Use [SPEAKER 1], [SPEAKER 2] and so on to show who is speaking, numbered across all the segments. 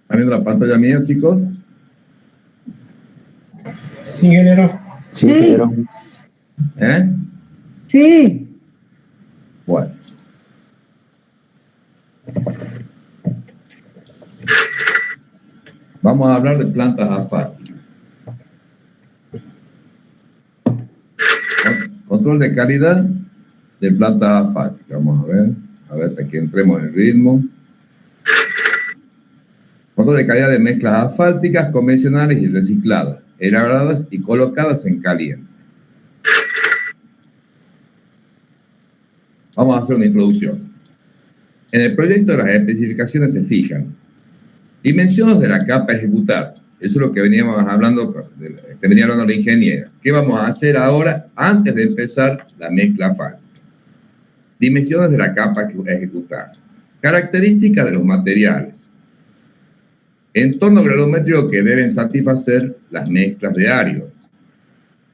[SPEAKER 1] ¿Están viendo la pantalla mía, chicos?
[SPEAKER 2] Sí, ingeniero.
[SPEAKER 3] Sí, ingeniero.
[SPEAKER 1] ¿Eh?
[SPEAKER 4] Sí.
[SPEAKER 1] Bueno. Vamos a hablar de plantas asfálticas. Control de calidad de plantas asfálticas. Vamos a ver hasta que entremos en el ritmo. Control de calidad de mezclas asfálticas convencionales y recicladas, elaboradas y colocadas en caliente. Vamos a hacer una introducción. En el proyecto las especificaciones se fijan. Dimensiones de la capa a ejecutar. Eso es lo que veníamos hablando, que venía hablando la ingeniera. ¿Qué vamos a hacer ahora antes de empezar la mezcla asfáltica? Dimensiones de la capa a ejecutar. Características de los materiales. Entorno granulométrico que deben satisfacer las mezclas de áridos.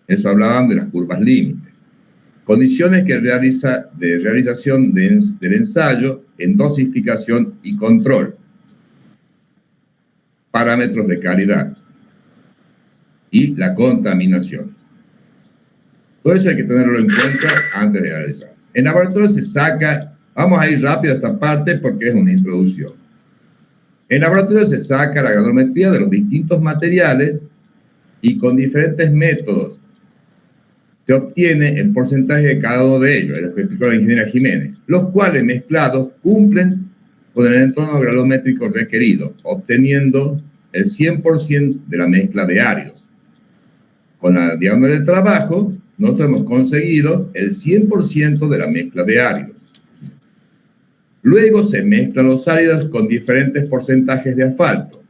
[SPEAKER 1] Eso hablaban de las curvas límite. Condiciones de realización del ensayo en dosificación y control. Parámetros de calidad. Y la contaminación. Todo eso hay que tenerlo en cuenta antes de realizar. En laboratorio se saca, vamos a ir rápido a esta parte porque es una introducción. En laboratorio se saca la granulometría de los distintos materiales y con diferentes métodos se obtiene el porcentaje de cada uno de ellos, es lo que explicó la ingeniera Jiménez, los cuales mezclados cumplen con el entorno granulométrico requerido, obteniendo el 100% de la mezcla de áridos. Con la diagonal del trabajo, nosotros hemos conseguido el 100% de la mezcla de áridos. Luego se mezclan los áridos con diferentes porcentajes de asfalto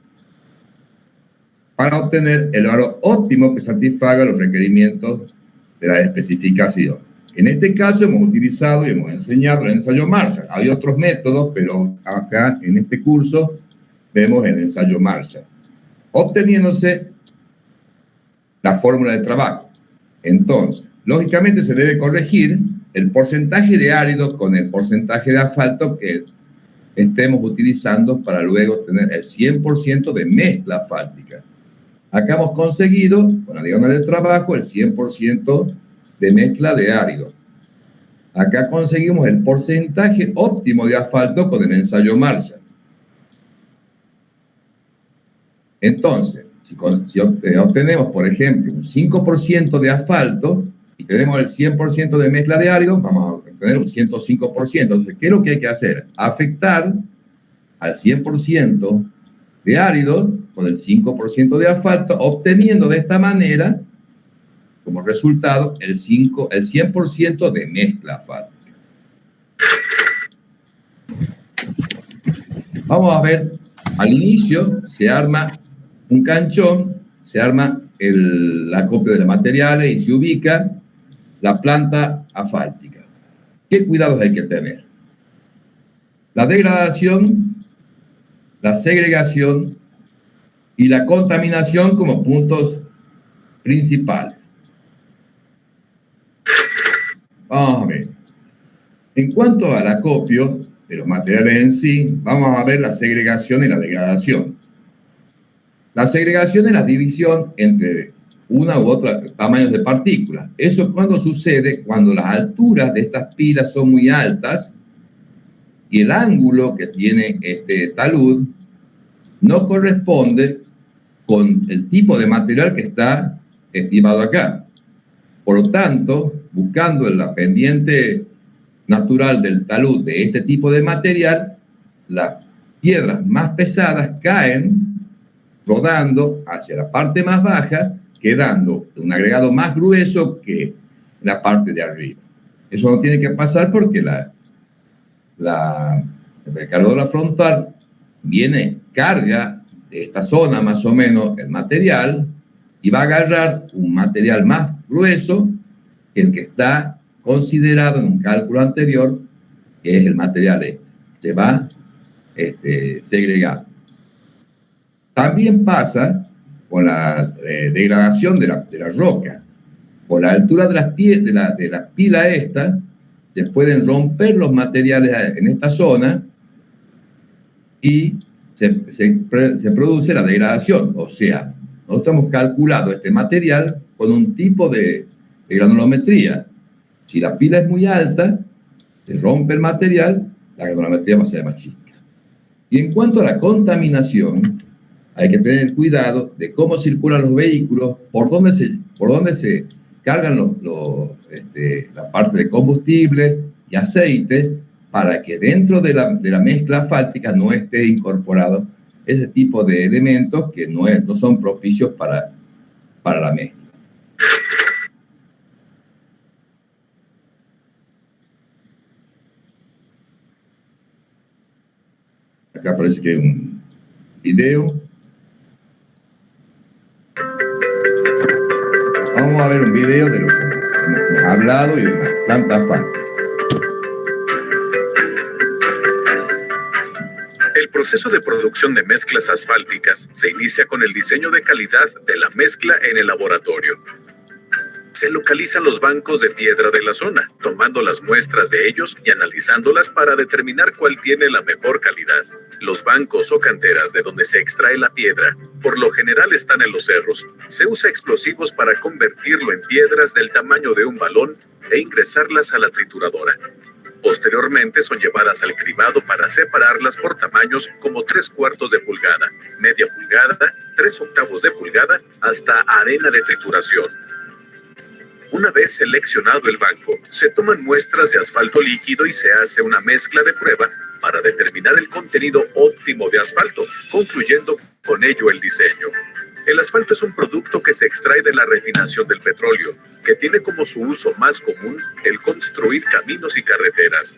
[SPEAKER 1] para obtener el valor óptimo que satisfaga los requerimientos de la especificación. En este caso hemos utilizado y hemos enseñado el ensayo Marshall. Hay otros métodos, pero acá en este curso vemos el ensayo Marshall, obteniéndose la fórmula de trabajo. Entonces, lógicamente se debe corregir el porcentaje de áridos con el porcentaje de asfalto que estemos utilizando para luego tener el 100% de mezcla asfáltica. Acá hemos conseguido, con la diagonal del trabajo, el 100% de mezcla de áridos. Acá conseguimos el porcentaje óptimo de asfalto con el ensayo Marshall. Entonces, si obtenemos, por ejemplo, un 5% de asfalto y tenemos el 100% de mezcla de áridos, vamos a obtener un 105%. Entonces, ¿qué es lo que hay que hacer? Afectar al 100% de áridos con el 5% de asfalto, obteniendo de esta manera, como resultado, el 100% de mezcla asfáltica. Vamos a ver, al inicio se arma un canchón, se arma el acopio de los materiales y se ubica la planta asfáltica. ¿Qué cuidados hay que tener? La degradación, la segregación y la contaminación como puntos principales. Vamos a ver. En cuanto al acopio de los materiales en sí, vamos a ver la segregación y la degradación. La segregación es la división entre una u otra tamaños de partículas. Eso cuando sucede, cuando las alturas de estas pilas son muy altas y el ángulo que tiene este talud no corresponde con el tipo de material que está estimado acá. Por lo tanto, buscando la pendiente natural del talud de este tipo de material, las piedras más pesadas caen rodando hacia la parte más baja, quedando un agregado más grueso que la parte de arriba. Eso no tiene que pasar porque el cargador de la frontal carga de esta zona más o menos el material y va a agarrar un material más grueso que el que está considerado en un cálculo anterior, que es el material este. Se va segregando. También pasa con la degradación de la roca. Por la altura de la pila esta, se pueden romper los materiales en esta zona y se produce la degradación. O sea, nosotros hemos calculado este material con un tipo de granulometría. Si la pila es muy alta, se rompe el material, la granulometría va a ser más chica. Y en cuanto a la contaminación, hay que tener cuidado de cómo circulan los vehículos, por dónde se cargan la parte de combustible y aceite, para que dentro de la mezcla asfáltica no esté incorporado ese tipo de elementos que no son propicios para la mezcla. Acá parece que hay un video. Vamos a ver un video de lo que hemos hablado y de las plantas asfálticas.
[SPEAKER 2] El proceso de producción de mezclas asfálticas se inicia con el diseño de calidad de la mezcla en el laboratorio. Se localizan los bancos de piedra de la zona, tomando las muestras de ellos y analizándolas para determinar cuál tiene la mejor calidad. Los bancos o canteras de donde se extrae la piedra, por lo general están en los cerros. Se usa explosivos para convertirlo en piedras del tamaño de un balón e ingresarlas a la trituradora. Posteriormente son llevadas al cribado para separarlas por tamaños como 3/4 de pulgada, media pulgada, 3/8 de pulgada, hasta arena de trituración. Una vez seleccionado el banco, se toman muestras de asfalto líquido y se hace una mezcla de prueba para determinar el contenido óptimo de asfalto, concluyendo con ello el diseño. El asfalto es un producto que se extrae de la refinación del petróleo, que tiene como su uso más común el construir caminos y carreteras.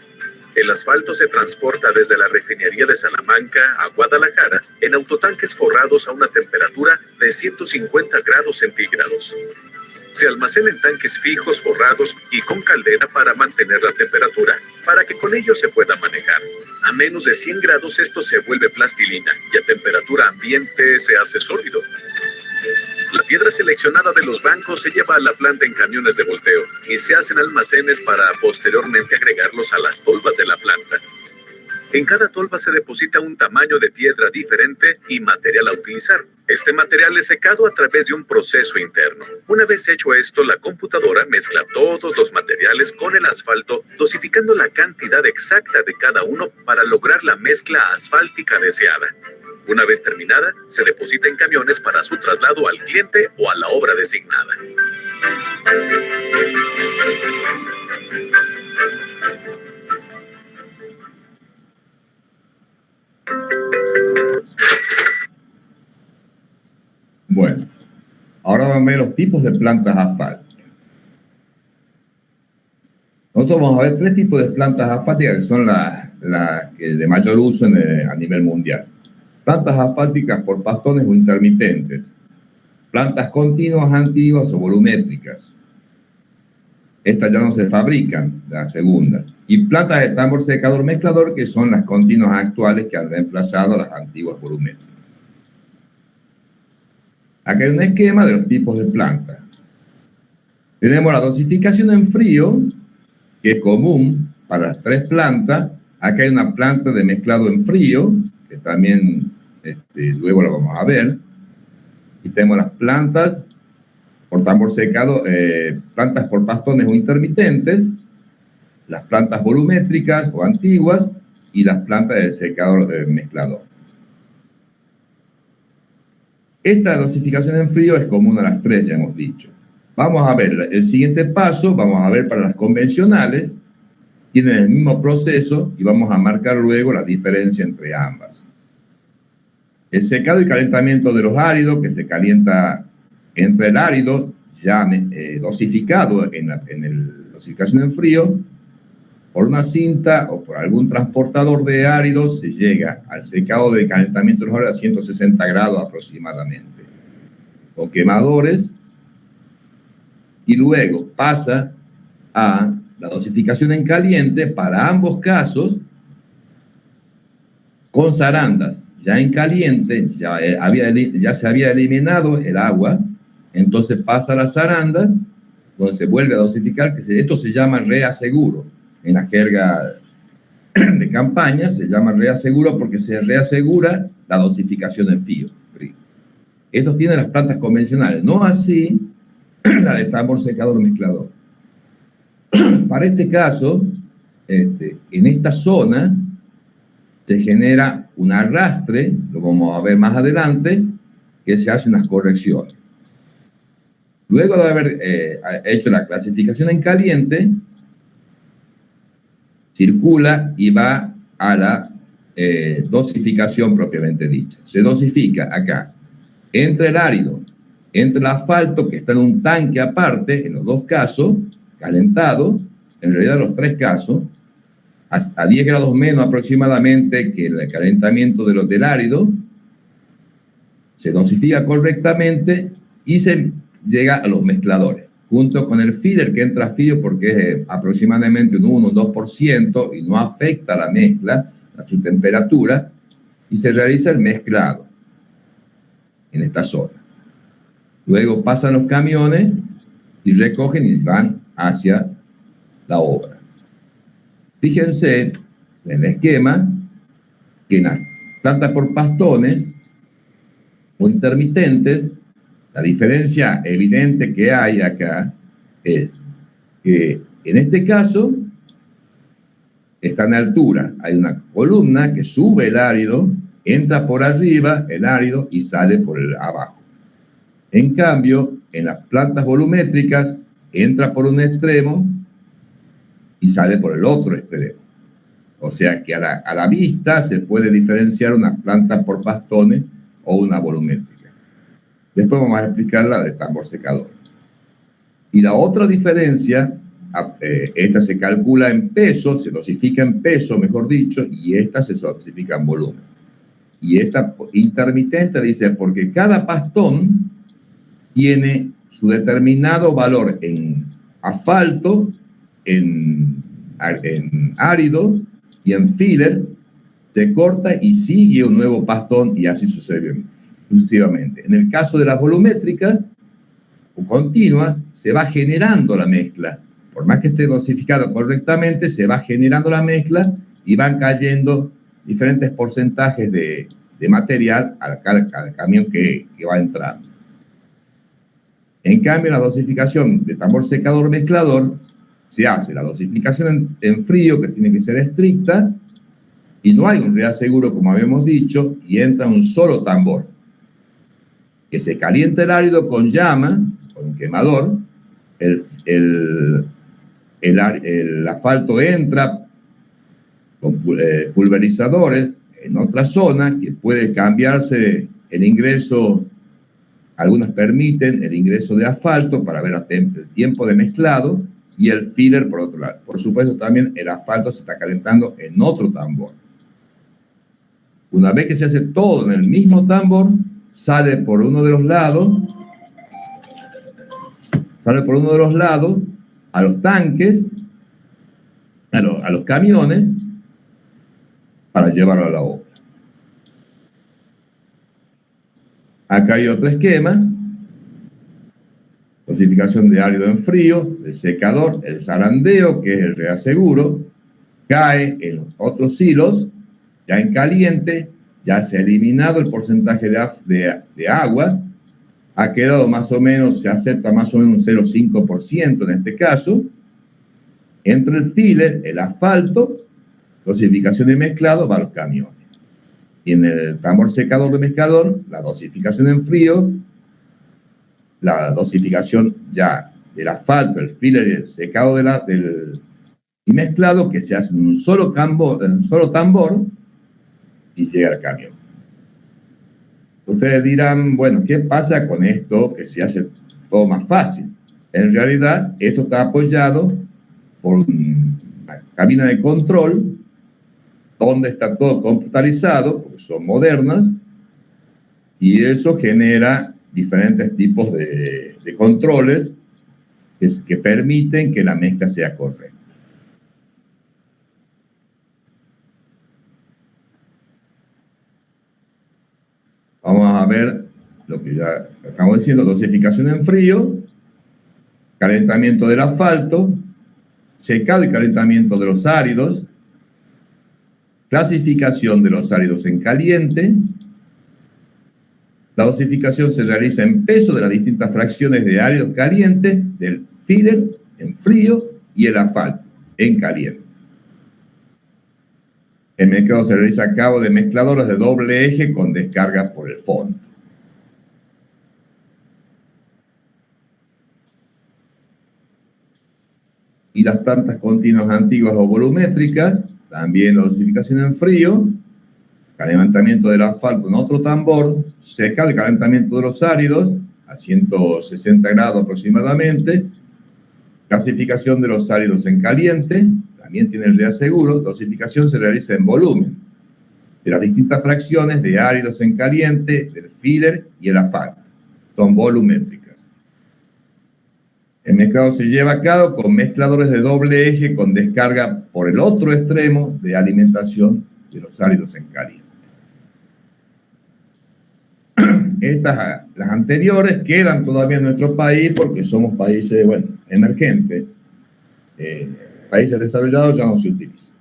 [SPEAKER 2] El asfalto se transporta desde la refinería de Salamanca a Guadalajara en autotanques forrados a una temperatura de 150 grados centígrados. Se almacena en tanques fijos forrados y con caldera para mantener la temperatura, para que con ello se pueda manejar. A menos de 100 grados esto se vuelve plastilina y a temperatura ambiente se hace sólido. La piedra seleccionada de los bancos se lleva a la planta en camiones de volteo y se hacen almacenes para posteriormente agregarlos a las tolvas de la planta. En cada tolva se deposita un tamaño de piedra diferente y material a utilizar. Este material es secado a través de un proceso interno. Una vez hecho esto, la computadora mezcla todos los materiales con el asfalto, dosificando la cantidad exacta de cada uno para lograr la mezcla asfáltica deseada. Una vez terminada, se deposita en camiones para su traslado al cliente o a la obra designada.
[SPEAKER 1] Bueno, ahora vamos a ver los tipos de plantas asfálticas. Nosotros vamos a ver 3 tipos de plantas asfálticas que son las de mayor uso a nivel mundial. Plantas asfálticas por pastones o intermitentes. Plantas continuas, antiguas o volumétricas. Estas ya no se fabrican, la segunda. Y plantas de tambor secador mezclador, que son las continuas actuales que han reemplazado a las antiguas volumétricas. Acá hay un esquema de los tipos de plantas. Tenemos la dosificación en frío, que es común para las 3 plantas. Acá hay una planta de mezclado en frío, que también luego la vamos a ver. Y tenemos las plantas por tambor secado, plantas por pastones o intermitentes, las plantas volumétricas o antiguas y las plantas de secador mezclador. Esta dosificación en frío es común a las 3, ya hemos dicho. Vamos a ver el siguiente paso, vamos a ver para las convencionales, tienen el mismo proceso y vamos a marcar luego la diferencia entre ambas. El secado y calentamiento de los áridos, que se calienta entre el árido ya dosificado en la dosificación en frío, por una cinta o por algún transportador de áridos se llega al secado de calentamiento de los áridos a 160 grados aproximadamente, con quemadores, y luego pasa a la dosificación en caliente para ambos casos con zarandas. Ya en caliente ya se había eliminado el agua, entonces pasa a la zaranda, donde se vuelve a dosificar, esto se llama reaseguro. en la jerga de campaña se llama reaseguro porque se reasegura la dosificación en frío. Estos tienen las plantas convencionales, no así la de tambor secador mezclador. Para este caso, en esta zona se genera un arrastre, lo vamos a ver más adelante, que se hace unas correcciones. Luego de haber hecho la clasificación en caliente, circula y va a la dosificación propiamente dicha. Se dosifica acá, entre el árido, entre el asfalto, que está en un tanque aparte, en los dos casos, calentado, en realidad los tres casos, hasta 10 grados menos aproximadamente que el calentamiento del árido, se dosifica correctamente y se llega a los mezcladores, junto con el filler que entra frío porque es aproximadamente un 1 o 2% y no afecta a la mezcla, a su temperatura, y se realiza el mezclado en esta zona. Luego pasan los camiones y recogen y van hacia la obra. Fíjense en el esquema que en las plantas por pastones o intermitentes, la diferencia evidente que hay acá es que en este caso está en altura. Hay una columna que sube el árido, entra por arriba el árido y sale por el abajo. En cambio, en las plantas volumétricas entra por un extremo y sale por el otro extremo. O sea que a la vista se puede diferenciar una planta por pastones o una volumétrica. Después vamos a explicar la de tambor secador. Y la otra diferencia, esta se calcula en peso, se dosifica en peso, mejor dicho, y esta se dosifica en volumen. Y esta intermitente dice, porque cada pastón tiene su determinado valor en asfalto, en árido y en filler, se corta y sigue un nuevo pastón y así sucesivamente. En el caso de las volumétricas o continuas, se va generando la mezcla. Por más que esté dosificado correctamente, se va generando la mezcla y van cayendo diferentes porcentajes de material a cada camión que va entrando. En cambio, la dosificación de tambor secador mezclador se hace la dosificación en frío, que tiene que ser estricta, y no hay un reaseguro, como habíamos dicho, y entra un solo tambor, que se calienta el árido con llama, con un quemador, el asfalto entra con pulverizadores en otra zona, que puede cambiarse el ingreso. Algunas permiten el ingreso de asfalto para ver el tiempo de mezclado y el filler por otro lado. Por supuesto, también el asfalto se está calentando en otro tambor. Una vez que se hace todo en el mismo tambor, sale por uno de los lados a los tanques, a los camiones, para llevarlo a la obra. Acá hay otro esquema, dosificación de árido en frío, el secador, el zarandeo, que es el reaseguro, cae en los otros silos, ya en caliente, ya se ha eliminado el porcentaje de agua, ha quedado más o menos, se acepta más o menos un 0,5% en este caso, entre el filler, el asfalto, dosificación y mezclado, va a los camiones. Y en el tambor secador de mezclador, la dosificación en frío, la dosificación ya del asfalto, el filler y el secado y mezclado, que se hace en un solo tambor y llega al camión. Ustedes dirán, bueno, ¿qué pasa con esto que se hace todo más fácil? En realidad, esto está apoyado por una cabina de control donde está todo computarizado, porque son modernas, y eso genera diferentes tipos de controles que permiten que la mezcla sea correcta. Vamos a ver lo que ya estamos diciendo: dosificación en frío, calentamiento del asfalto, secado y calentamiento de los áridos, clasificación de los áridos en caliente. La dosificación se realiza en peso de las distintas fracciones de áridos calientes, del filler en frío y el asfalto en caliente. El mezclado se realiza a cabo de mezcladores de doble eje con descarga por el fondo. Y las plantas continuas antiguas o volumétricas, también la dosificación en frío, calentamiento del asfalto en otro tambor, secado y calentamiento de los áridos a 160 grados aproximadamente, clasificación de los áridos en caliente, también tiene el reaseguro. Dosificación se realiza en volumen de las distintas fracciones de áridos en caliente, del filler y el asfalto. Son volumétricas. El mezclado se lleva a cabo con mezcladores de doble eje con descarga por el otro extremo de alimentación de los áridos en caliente. Las anteriores quedan todavía en nuestro país porque somos países, bueno, emergentes. Países desarrollados ya no se utilizan.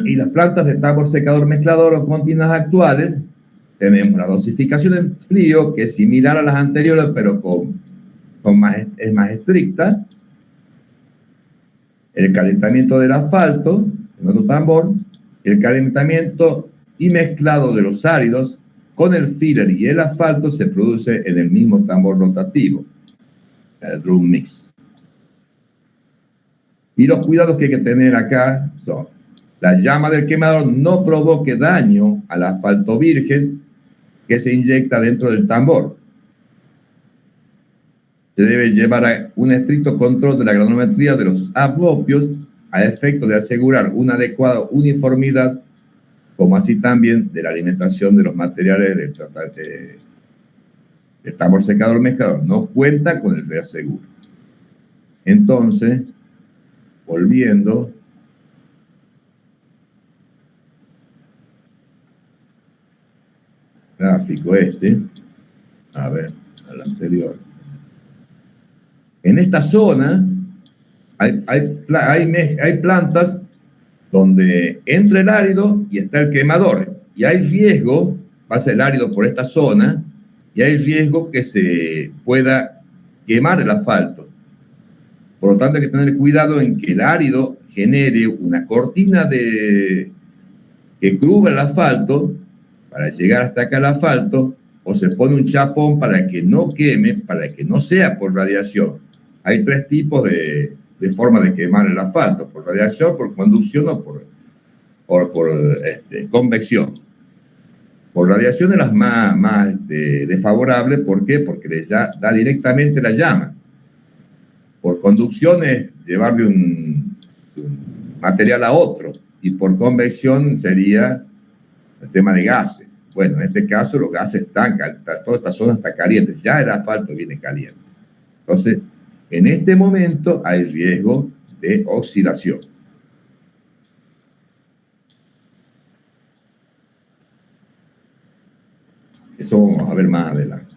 [SPEAKER 1] Y las plantas de tambor secador mezclador o continuas actuales, tenemos la dosificación en frío, que es similar a las anteriores, pero es más estricta. El calentamiento del asfalto, en otro tambor, el calentamiento y mezclado de los áridos con el filler y el asfalto se produce en el mismo tambor rotativo, el drum mix. Y los cuidados que hay que tener acá son: la llama del quemador no provoque daño al asfalto virgen que se inyecta dentro del tambor. Se debe llevar un estricto control de la granometría de los ablopios a efecto de asegurar una adecuada uniformidad, como así también de la alimentación de los materiales del tambor secador mezclador. No cuenta con el reaseguro. Entonces, volviendo, gráfico a ver, al anterior. En esta zona hay plantas donde entra el árido y está el quemador, y hay riesgo, pasa el árido por esta zona, y hay riesgo que se pueda quemar el asfalto. Por lo tanto, hay que tener cuidado en que el árido genere una cortina que cubra el asfalto para llegar hasta acá el asfalto, o se pone un chapón para que no queme, para que no sea por radiación. Hay tres tipos de forma de quemar el asfalto: por radiación, por conducción o por convección. Por radiación es las más desfavorables. ¿Por qué? Porque le da directamente la llama. Por conducción es llevarle un material a otro, y por convección sería el tema de gases. Bueno, en este caso los gases están, toda esta zona está caliente, ya el asfalto viene caliente. Entonces, en este momento hay riesgo de oxidación. Eso vamos a ver más adelante.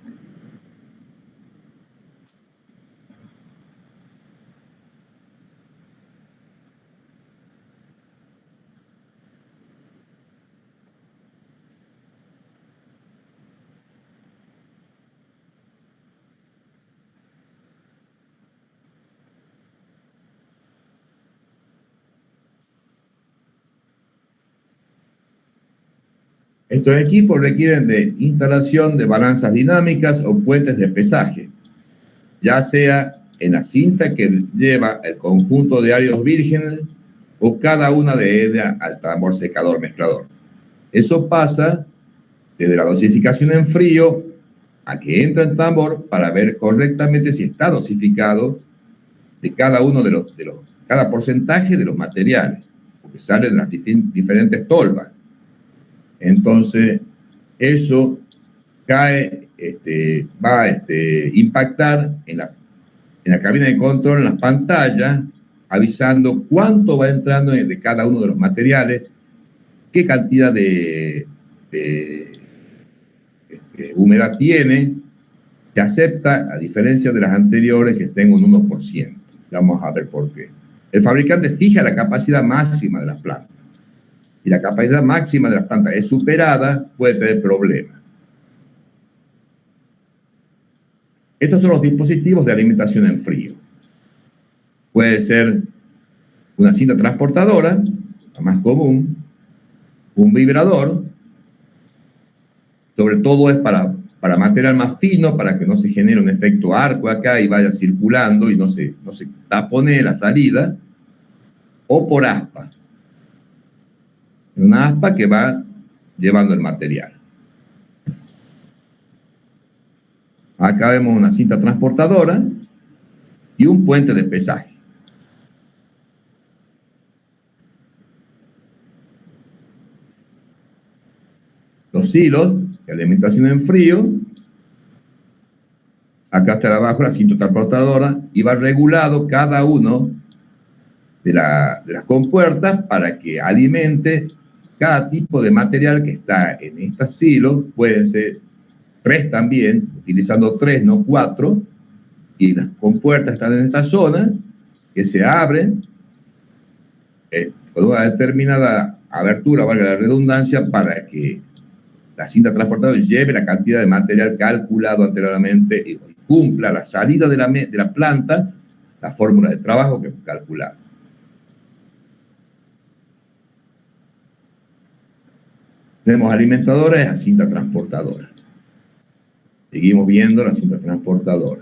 [SPEAKER 1] Estos equipos requieren de instalación de balanzas dinámicas o puentes de pesaje, ya sea en la cinta que lleva el conjunto de áridos vírgenes o cada una de ellas al tambor secador mezclador. Eso pasa desde la dosificación en frío a que entra el tambor para ver correctamente si está dosificado de cada uno cada porcentaje de los materiales, porque salen las diferentes tolvas. Entonces, eso va a impactar en la cabina de control, en las pantallas, avisando cuánto va entrando de cada uno de los materiales, qué cantidad de humedad tiene. Se acepta, a diferencia de las anteriores, que estén un 1%. Vamos a ver por qué. El fabricante fija la capacidad máxima de las plantas. Si la capacidad máxima de las plantas es superada, puede tener problemas. Estos son los dispositivos de alimentación en frío. Puede ser una cinta transportadora, la más común, un vibrador, sobre todo es para material más fino, para que no se genere un efecto arco acá y vaya circulando y no se tapone la salida, o por aspa. Una aspa que va llevando el material. Acá vemos una cinta transportadora y un puente de pesaje. Los hilos de alimentación en frío. Acá está abajo la cinta transportadora y va regulado cada uno de las compuertas para que alimente cada tipo de material que está en estos hilos. Pueden ser 3 también, utilizando 3, no 4, y las compuertas están en esta zona, que se abren con una determinada abertura, valga la redundancia, para que la cinta transportadora lleve la cantidad de material calculado anteriormente y cumpla la salida de la planta, la fórmula de trabajo que hemos calculado. Tenemos alimentadores a cinta transportadora. Seguimos viendo la cinta transportadora.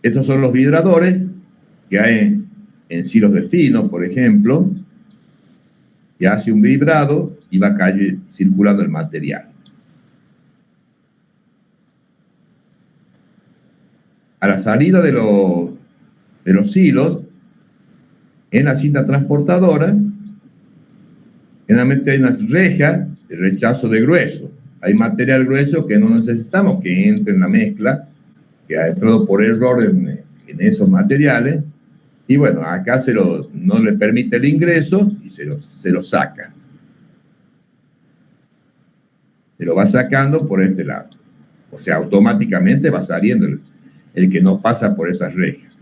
[SPEAKER 1] Estos son los vibradores que hay en silos de fino, por ejemplo, que hace un vibrado y va circulando el material. A la salida de los hilos, en la cinta transportadora, generalmente hay unas rejas de rechazo de grueso. Hay material grueso que no necesitamos que entre en la mezcla, que ha entrado por error en esos materiales, y bueno, acá no le permite el ingreso y se lo saca. Se lo va sacando por este lado. O sea, automáticamente va saliendo el que no pasa por esas rejas.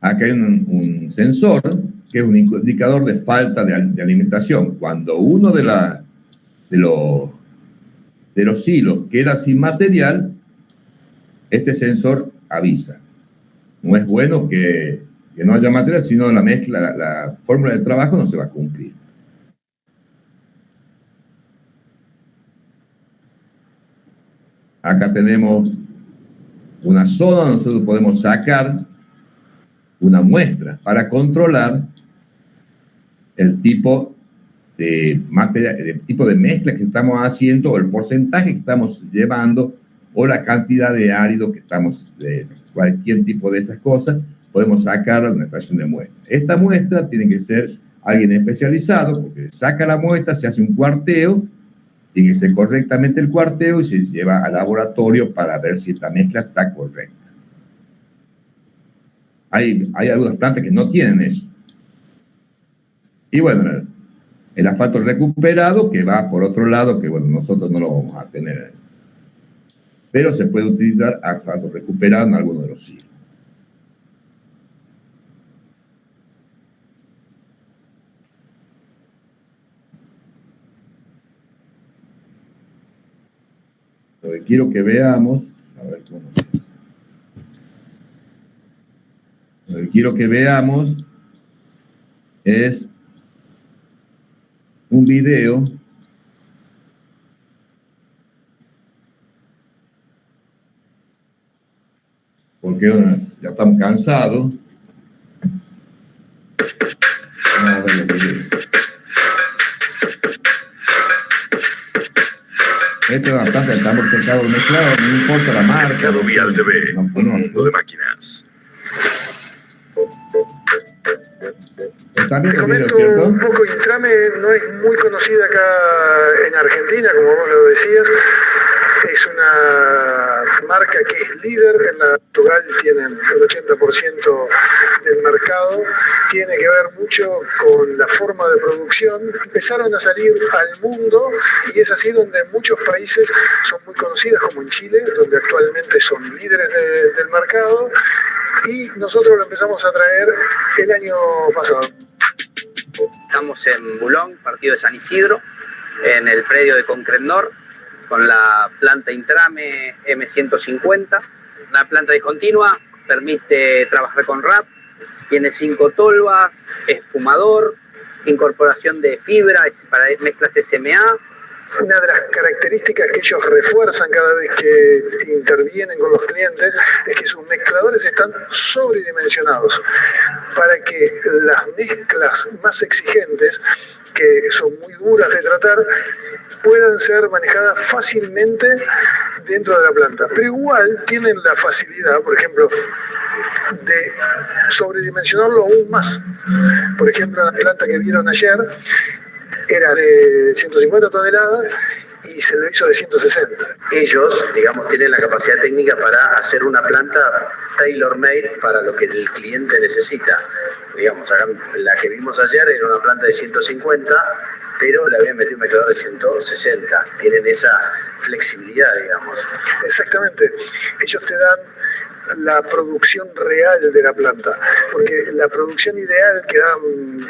[SPEAKER 1] Acá hay un sensor, que es un indicador de falta de alimentación. Cuando uno de los hilos queda sin material, este sensor avisa. No es bueno que no haya material, sino la mezcla, la fórmula de trabajo no se va a cumplir. Acá tenemos una zona donde nosotros podemos sacar una muestra para controlar el tipo de material, el tipo de mezcla que estamos haciendo, o el porcentaje que estamos llevando, o la cantidad de árido que estamos, de cualquier tipo de esas cosas, podemos sacar una extracción de muestra. Esta muestra tiene que ser alguien especializado, porque saca la muestra, se hace un cuarteo, tiene que ser correctamente el cuarteo y se lleva al laboratorio para ver si esta mezcla está correcta. Hay algunas plantas que no tienen eso. Y bueno, el asfalto recuperado, que va por otro lado, que bueno, nosotros no lo vamos a tener. Pero se puede utilizar asfalto recuperado en algunos de los hilos. Lo que quiero que veamos, a ver cómo. Lo que quiero que veamos es un video porque ya estamos cansados. Vamos a ver lo que viene. Esta es la planta del tambor secado mezclado, no importa la marca.
[SPEAKER 2] Mercado Vial TV, un mundo de máquinas.
[SPEAKER 3] Te comento un poco, Intrame no es muy conocida acá en Argentina, como vos lo decías. es una marca que es líder en la Portugal, tienen el 80% del mercado, tiene que ver mucho con la forma de producción. Empezaron a salir al mundo y es así donde en muchos países son muy conocidas, como en Chile, donde actualmente son líderes del mercado, y nosotros lo empezamos a traer el año pasado.
[SPEAKER 4] Estamos en Bulón, partido de San Isidro, en el predio de Concretnor, con la planta Intrame M150. Una planta discontinua, permite trabajar con RAP, tiene 5 tolvas, espumador, incorporación de fibra para mezclas SMA.
[SPEAKER 3] Una de las características que ellos refuerzan cada vez que intervienen con los clientes es que sus mezcladores están sobredimensionados para que las mezclas más exigentes, que son muy duras de tratar, puedan ser manejadas fácilmente dentro de la planta. Pero igual tienen la facilidad, por ejemplo, de sobredimensionarlo aún más. Por ejemplo, la planta que vieron ayer era de 150 toneladas y se lo hizo de 160.
[SPEAKER 5] Ellos, digamos, tienen la capacidad técnica para hacer una planta tailor-made para lo que el cliente necesita. Digamos, acá, la que vimos ayer era una planta de 150, pero le habían metido un mezclador de 160. Tienen esa flexibilidad, digamos.
[SPEAKER 3] Exactamente. Ellos te dan la producción real de la planta, porque la producción ideal, que da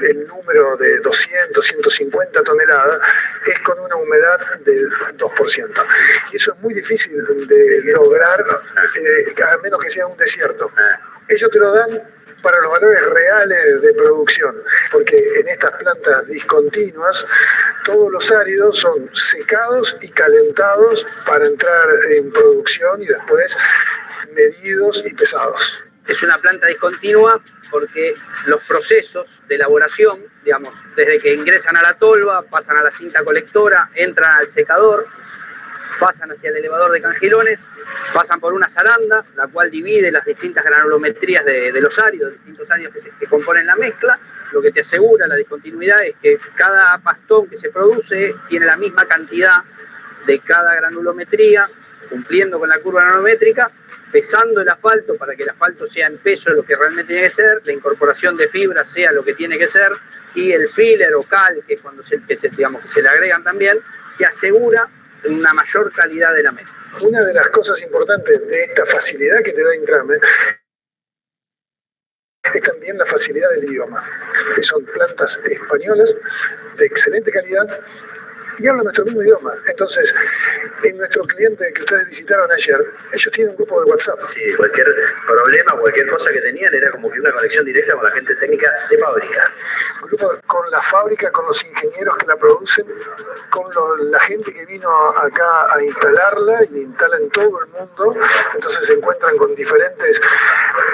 [SPEAKER 3] el número de 200, 150 toneladas, es con una humedad del 2%. Y eso es muy difícil de lograr, a menos que sea un desierto. Ellos te lo dan para los valores reales de producción, porque en estas plantas discontinuas todos los áridos son secados y calentados para entrar en producción y después medidos y pesados.
[SPEAKER 4] Es una planta discontinua porque los procesos de elaboración, digamos, desde que ingresan a la tolva, pasan a la cinta colectora, entran al secador, pasan hacia el elevador de cangilones, pasan por una zaranda, la cual divide las distintas granulometrías de los áridos, distintos áridos que componen la mezcla. Lo que te asegura la discontinuidad es que cada pastón que se produce tiene la misma cantidad de cada granulometría, cumpliendo con la curva nanométrica, pesando el asfalto para que el asfalto sea en peso lo que realmente tiene que ser, la incorporación de fibra sea lo que tiene que ser, y el filler o cal, que es cuando digamos, que se le agregan también, que asegura una mayor calidad de la mezcla.
[SPEAKER 3] Una de las cosas importantes de esta facilidad que te da Intrame es también la facilidad del idioma, que son plantas españolas de excelente calidad y hablan nuestro mismo idioma. Entonces, en nuestro cliente que ustedes visitaron ayer, ellos tienen un grupo de WhatsApp.
[SPEAKER 5] Sí, cualquier problema, cualquier cosa que tenían era como que una conexión directa con la gente técnica de fábrica.
[SPEAKER 3] Grupo con la fábrica, con los ingenieros que la producen, con la gente que vino acá a instalarla y instala en todo el mundo. Entonces se encuentran con diferentes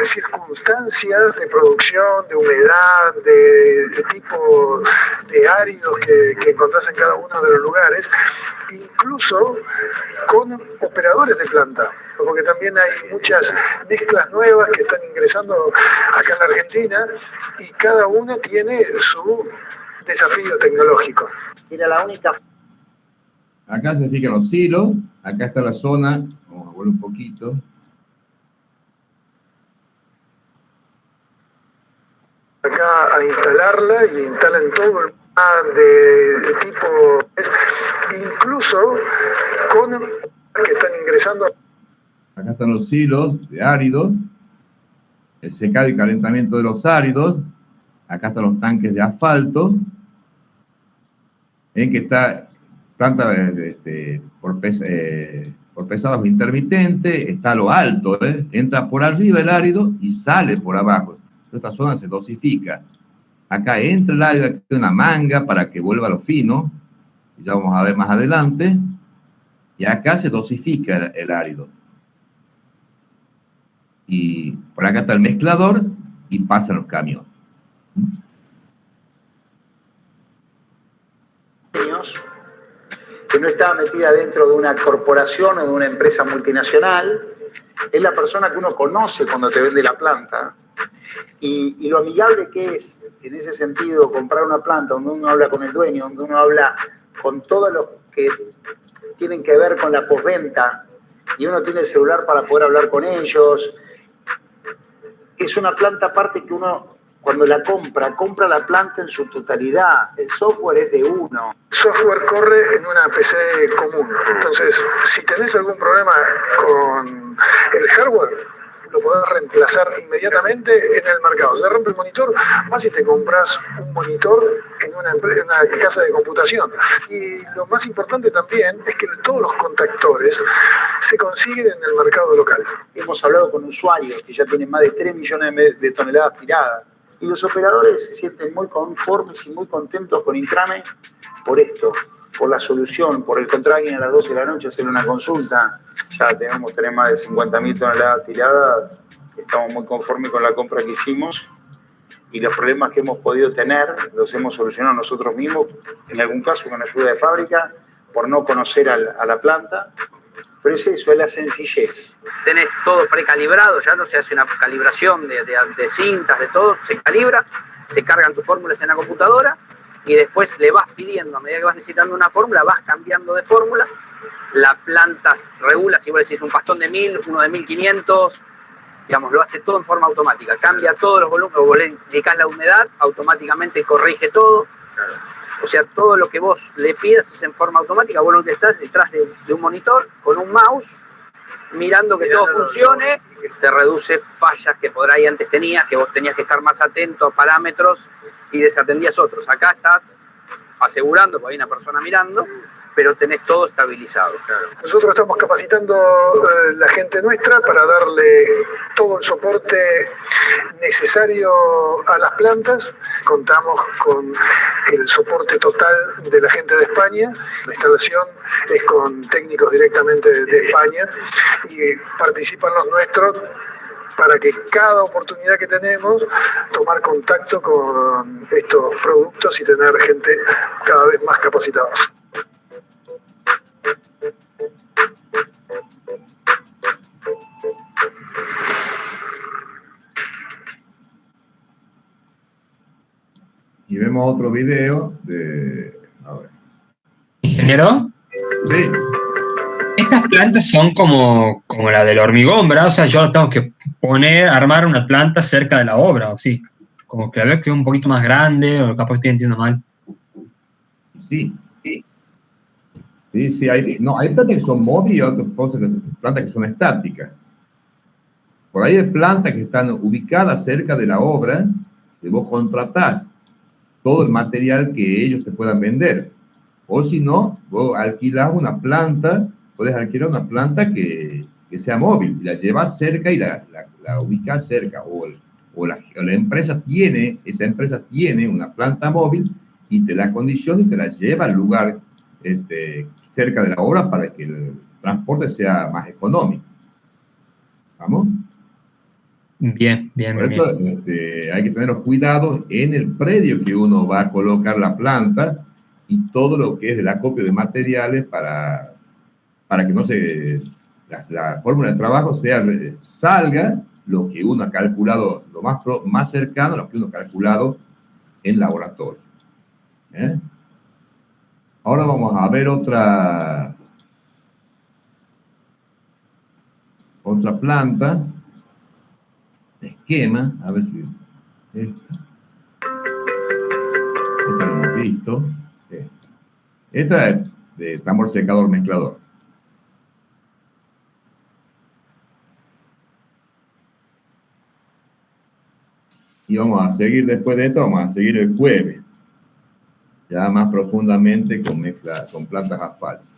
[SPEAKER 3] circunstancias de producción, de humedad, de tipo de áridos que encontrás en cada uno de los lugares, incluso con operadores de planta, porque también hay muchas mezclas nuevas que están ingresando acá en la Argentina y cada una tiene su desafío tecnológico.
[SPEAKER 4] Era la única.
[SPEAKER 1] Acá se fijan los hilos, acá está la zona, vamos a volver un poquito.
[SPEAKER 3] Acá a instalarla y instalan todo el de tipo, incluso con que están ingresando.
[SPEAKER 1] Acá están los hilos de áridos, el secado y calentamiento de los áridos. Acá están los tanques de asfalto, en que está tanta por pesados intermitentes, está lo alto, entra por arriba el árido y sale por abajo. Esta zona se dosifica. Acá entra el árido, aquí hay una manga para que vuelva a lo fino, ya vamos a ver más adelante, y acá se dosifica el árido. Y por acá está el mezclador y pasan los camiones.
[SPEAKER 6] que no está metida dentro de una corporación o de una empresa multinacional. Es la persona que uno conoce cuando te vende la planta. Y lo amigable que es, en ese sentido, comprar una planta donde uno habla con el dueño, donde uno habla con todos los que tienen que ver con la postventa, y uno tiene el celular para poder hablar con ellos. Es una planta aparte que uno, cuando la compra la planta en su totalidad. El software es de uno.
[SPEAKER 3] El software corre en una PC común. Entonces, si tenés algún problema con el hardware, lo podés reemplazar inmediatamente en el mercado. Se rompe el monitor, vas y te compras un monitor en una casa de computación. Y lo más importante también es que todos los contactores se consiguen en el mercado local.
[SPEAKER 6] Hemos hablado con usuarios que ya tienen más de 3 millones de toneladas tiradas. Y los operadores se sienten muy conformes y muy contentos con Intrame por esto, por la solución, por el contra alguien a las 12 de la noche hacer una consulta. Ya debemos tener más de 50.000 toneladas tiradas. Estamos muy conformes con la compra que hicimos y los problemas que hemos podido tener los hemos solucionado nosotros mismos, en algún caso con ayuda de fábrica, por no conocer a la planta. Pero es eso, es la sencillez.
[SPEAKER 4] Tenés todo precalibrado, ya no se hace una calibración de cintas, de todo, se calibra, se cargan tus fórmulas en la computadora y después le vas pidiendo, a medida que vas necesitando una fórmula, vas cambiando de fórmula, la planta regula, si vos decís un pastón de 1000, uno de 1500, digamos, lo hace todo en forma automática, cambia todos los volúmenes, vos le indicás la humedad, automáticamente corrige todo. O sea, todo lo que vos le pidas es en forma automática, vos lo que estás detrás de un monitor con un mouse, mirando que todo funcione, te reduce fallas que por ahí antes tenías, que vos tenías que estar más atento a parámetros y desatendías otros. Acá estás asegurando, porque hay una persona mirando, pero tenés todo estabilizado.
[SPEAKER 3] Nosotros estamos capacitando la gente nuestra para darle todo el soporte necesario a las plantas. Contamos con el soporte total de la gente de España. La instalación es con técnicos directamente de España y participan los nuestros para que cada oportunidad que tenemos tomar contacto con estos productos y tener gente cada vez más capacitada.
[SPEAKER 1] Y vemos otro video de... A ver.
[SPEAKER 7] ¿Ingeniero?
[SPEAKER 1] Sí,
[SPEAKER 7] Estas plantas son como la del hormigón, ¿verdad? O sea, yo tengo que armar una planta cerca de la obra, o sí. Como que la veo que es un poquito más grande, o capaz estoy entiendo mal.
[SPEAKER 1] sí. Sí, hay plantas que son móviles y otras cosas plantas que son estáticas. Por ahí hay plantas que están ubicadas cerca de la obra, que vos contratás todo el material que ellos te puedan vender. O si no, vos alquilás una planta, podés alquilar una planta que sea móvil, y la llevas cerca y la ubicás cerca. O la empresa esa empresa tiene una planta móvil y te la acondiciona y te la lleva al lugar cerca de la obra para que el transporte sea más económico. ¿Vamos?
[SPEAKER 7] Bien.
[SPEAKER 1] Por eso hay que tener cuidado en el predio que uno va a colocar la planta y todo lo que es el acopio de materiales para que no la fórmula de trabajo salga lo que uno ha calculado, lo más cercano a lo que uno ha calculado en laboratorio. Ahora vamos a ver otra planta, esquema, a ver si esta lo hemos visto. Esta es de tambor secador mezclador. Y vamos a seguir después de esto, vamos a seguir el jueves, ya más profundamente con plantas asfálticas.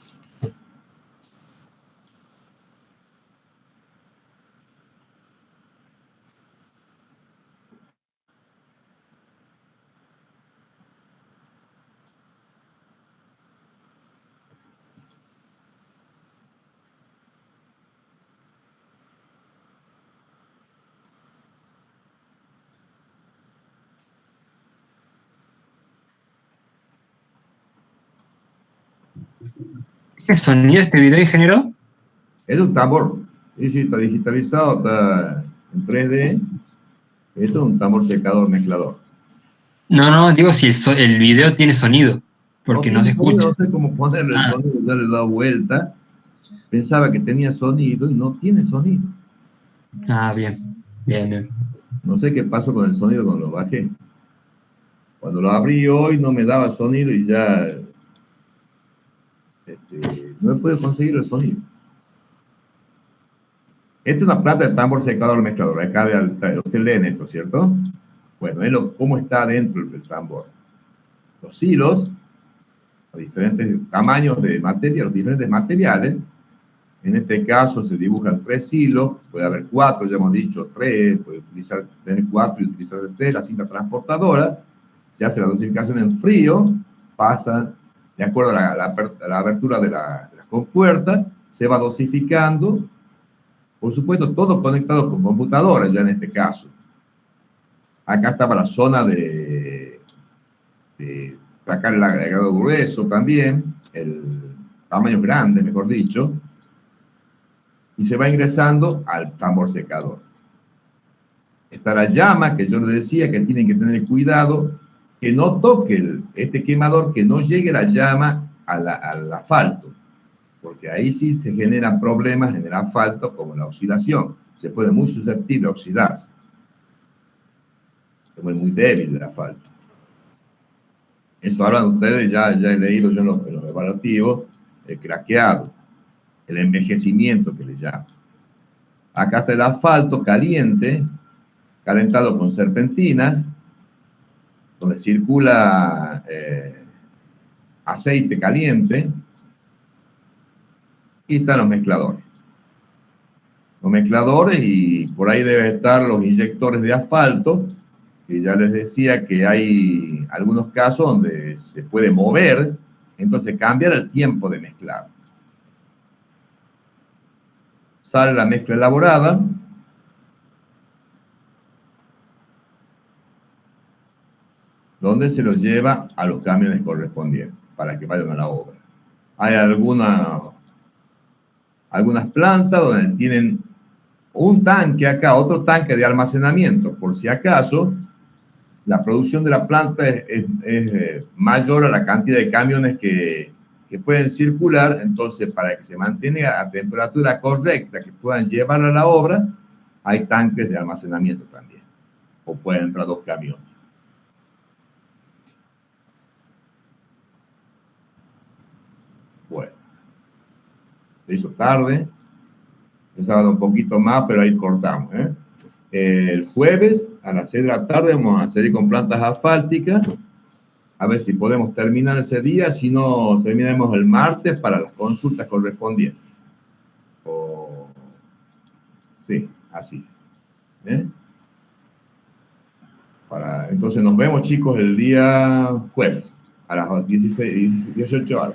[SPEAKER 7] ¿Qué sonido este video, ingeniero?
[SPEAKER 1] Es un tambor. Sí, está digitalizado, está en 3D. Esto es un tambor secador mezclador.
[SPEAKER 7] No, digo si el video tiene sonido, porque no se escucha.
[SPEAKER 1] No sé cómo ponerle el sonido, ya le he dado vuelta. Pensaba que tenía sonido y no tiene sonido.
[SPEAKER 7] Bien.
[SPEAKER 1] No sé qué pasó con el sonido cuando lo bajé. Cuando lo abrí hoy no me daba sonido y ya no he podido conseguir el sonido. Esta es una planta de tambor secador mezclador. Acá usted lee en esto, ¿cierto? Bueno, es cómo está dentro del tambor. Los hilos, los diferentes tamaños de materia, los diferentes materiales. En este caso se dibujan 3 hilos, puede haber 4, ya hemos dicho 3, puede tener 4 y utilizar 3, la cinta transportadora, ya hace la dosificación en frío, pasa de acuerdo a la abertura de la compuerta, se va dosificando, por supuesto todo conectado con computadora ya en este caso. Acá estaba la zona de sacar el agregado grueso también, el tamaño grande, mejor dicho, y se va ingresando al tambor secador. Está la llama, que yo les decía que tienen que tener cuidado, que no toque este quemador, que no llegue la llama al asfalto, porque ahí sí se generan problemas en el asfalto, como la oxidación. Se puede muy susceptible a oxidarse. Es muy débil el asfalto. Eso hablan ustedes, ya he leído yo en los evaluativos, el craqueado, el envejecimiento que le llaman. Acá está el asfalto caliente, calentado con serpentinas, donde circula aceite caliente, y están los mezcladores. Los mezcladores, y por ahí deben estar los inyectores de asfalto, que ya les decía que hay algunos casos donde se puede mover, entonces cambiar el tiempo de mezclado. Sale la mezcla elaborada, donde se los lleva a los camiones correspondientes para que vayan a la obra. Hay algunas plantas donde tienen un tanque acá, otro tanque de almacenamiento, por si acaso la producción de la planta es mayor a la cantidad de camiones que pueden circular, entonces para que se mantenga a temperatura correcta, que puedan llevar a la obra, hay tanques de almacenamiento también, o pueden entrar 2 camiones. Bueno, se hizo tarde, el sábado un poquito más, pero ahí cortamos. El jueves a las 6 de la tarde vamos a seguir con plantas asfálticas, a ver si podemos terminar ese día, si no, terminaremos el martes para las consultas correspondientes. Sí, así. Entonces nos vemos, chicos, el día jueves a las 18 horas.